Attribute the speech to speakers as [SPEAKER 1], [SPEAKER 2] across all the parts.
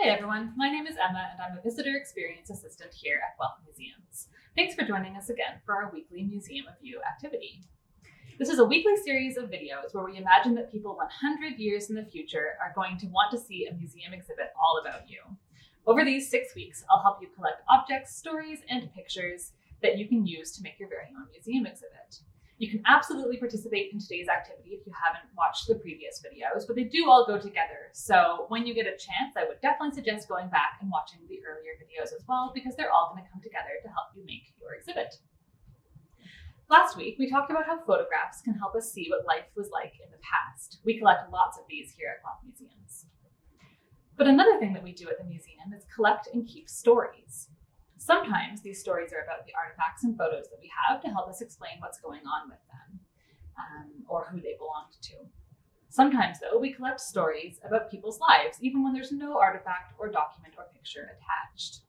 [SPEAKER 1] Hi everyone, my name is Emma and I'm a Visitor Experience Assistant here at Guelph Museums. Thanks for joining us again for our weekly Museum of You activity. This is a weekly series of videos where we imagine that people 100 years in the future are going to want to see a museum exhibit all about you. Over these 6 weeks, I'll help you collect objects, stories, and pictures that you can use to make your very own museum exhibit. You can absolutely participate in today's activity if you haven't watched the previous videos, but they do all go together. So when you get a chance, I would definitely suggest going back and watching the earlier videos as well, because they're all going to come together to help you make your exhibit. Last week, we talked about how photographs can help us see what life was like in the past. We collect lots of these here at Guelph Museums. But another thing that we do at the museum is collect and keep stories. Sometimes these stories are about the artifacts and photos that we have to help us explain what's going on with them, or who they belonged to. Sometimes, though, we collect stories about people's lives, even when there's no artifact or document or picture attached.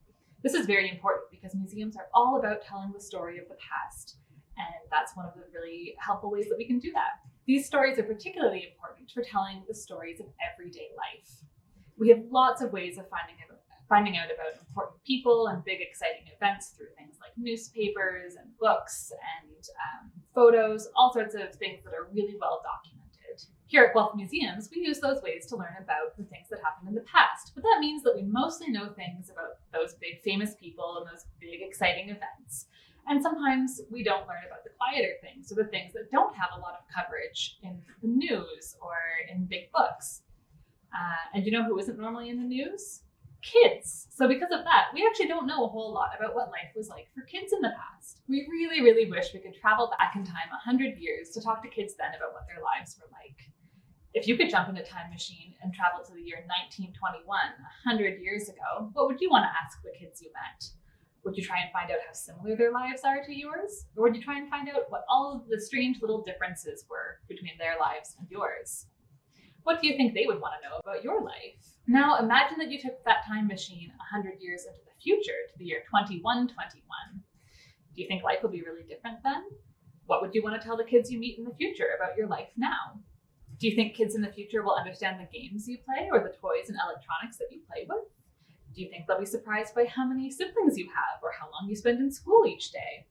[SPEAKER 1] This is very important because museums are all about telling the story of the past, and that's one of the really helpful ways that we can do that. These stories are particularly important for telling the stories of everyday life. We have lots of ways of finding out about important people and big exciting events through things like newspapers and books and photos, all sorts of things that are really well documented. Here at Guelph Museums, we use those ways to learn about the things that happened in the past, but that means that we mostly know things about those big famous people and those big exciting events. And sometimes we don't learn about the quieter things, or the things that don't have a lot of coverage in the news or in big books. And you know who isn't normally in the news? Kids. So because of that, we actually don't know a whole lot about what life was like for kids in the past. We really, really wish we could travel back in time 100 years to talk to kids then about what their lives were like. If you could jump in a time machine and travel to the year 1921, 100 years ago, what would you want to ask the kids you met? Would you try and find out how similar their lives are to yours? Or would you try and find out what all of the strange little differences were between their lives and yours? What do you think they would want to know about your life? Now imagine that you took that time machine 100 years into the future to the year 2121. Do you think life will be really different then? What would you want to tell the kids you meet in the future about your life now? Do you think kids in the future will understand the games you play or the toys and electronics that you play with? Do you think they'll be surprised by how many siblings you have or how long you spend in school each day?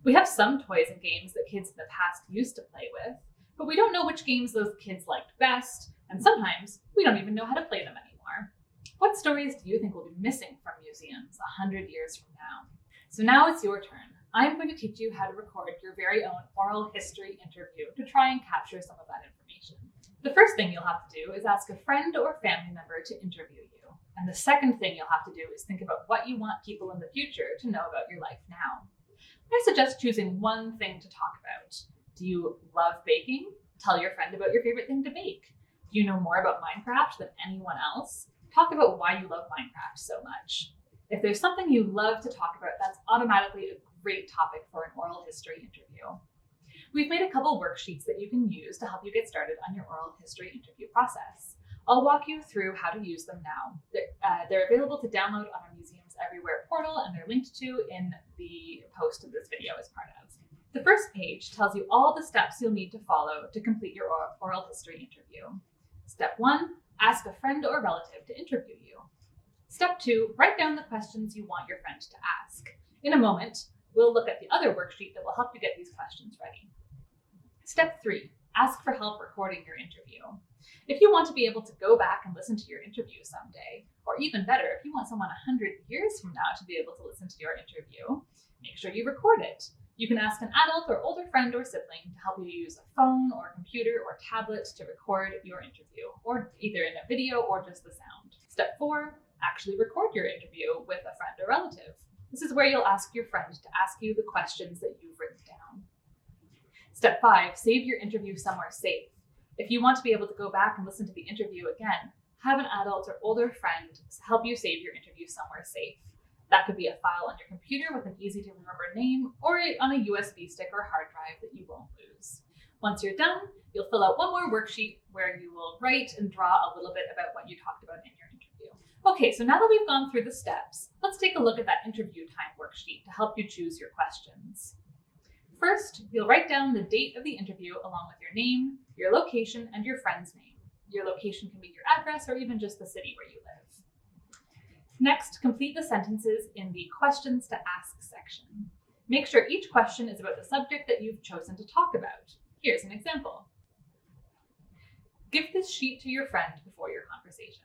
[SPEAKER 1] We have some toys and games that kids in the past used to play with, but we don't know which games those kids liked best, and sometimes we don't even know how to play them anymore. What stories do you think will be missing from museums 100 years from now? So now it's your turn. I'm going to teach you how to record your very own oral history interview to try and capture some of that information. The first thing you'll have to do is ask a friend or family member to interview you. And the second thing you'll have to do is think about what you want people in the future to know about your life now. I suggest choosing one thing to talk about. Do you love baking? Tell your friend about your favorite thing to bake. Do you know more about Minecraft than anyone else? Talk about why you love Minecraft so much. If there's something you love to talk about, that's automatically a great topic for an oral history interview. We've made a couple worksheets that you can use to help you get started on your oral history interview process. I'll walk you through how to use them now. They're available to download on our Museums Everywhere portal, and they're linked to in the post of this video as part of. The first page tells you all the steps you'll need to follow to complete your oral history interview. Step 1, ask a friend or relative to interview you. Step 2, write down the questions you want your friend to ask. In a moment, we'll look at the other worksheet that will help you get these questions ready. Step 3, ask for help recording your interview. If you want to be able to go back and listen to your interview someday, or even better, if you want someone 100 years from now to be able to listen to your interview, make sure you record it. You can ask an adult or older friend or sibling to help you use a phone or computer or tablet to record your interview, or either in a video or just the sound. Step 4, actually record your interview with a friend or relative. This is where you'll ask your friend to ask you the questions that you've written down. Step 5, save your interview somewhere safe. If you want to be able to go back and listen to the interview again, have an adult or older friend help you save your interview somewhere safe. That could be a file on your computer with an easy to remember name, or on a USB stick or hard drive that you won't lose. Once you're done, you'll fill out one more worksheet where you will write and draw a little bit about what you talked about in your interview. Okay, so now that we've gone through the steps, let's take a look at that interview time worksheet to help you choose your questions. First, you'll write down the date of the interview along with your name, your location, and your friend's name. Your location can be your address or even just the city where you live. Next, complete the sentences in the questions to ask section. Make sure each question is about the subject that you've chosen to talk about. Here's an example. Give this sheet to your friend before your conversation.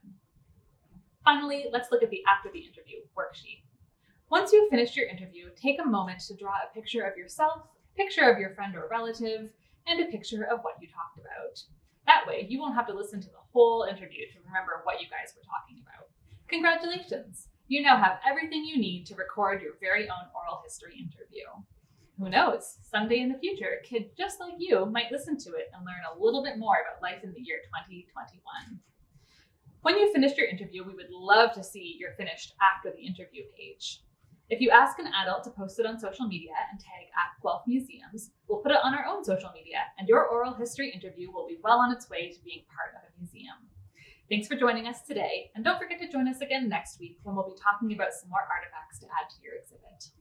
[SPEAKER 1] Finally, let's look at the after the interview worksheet. Once you've finished your interview, take a moment to draw a picture of yourself, a picture of your friend or relative, and a picture of what you talked about. That way, you won't have to listen to the whole interview to remember what you guys were talking about. Congratulations! You now have everything you need to record your very own oral history interview. Who knows? Someday in the future, a kid just like you might listen to it and learn a little bit more about life in the year 2021. When you finished your interview, we would love to see your finished after the interview page. If you ask an adult to post it on social media and tag @Guelph Museums, we'll put it on our own social media, and your oral history interview will be well on its way to being part of a museum. Thanks for joining us today, and don't forget to join us again next week when we'll be talking about some more artifacts to add to your exhibit.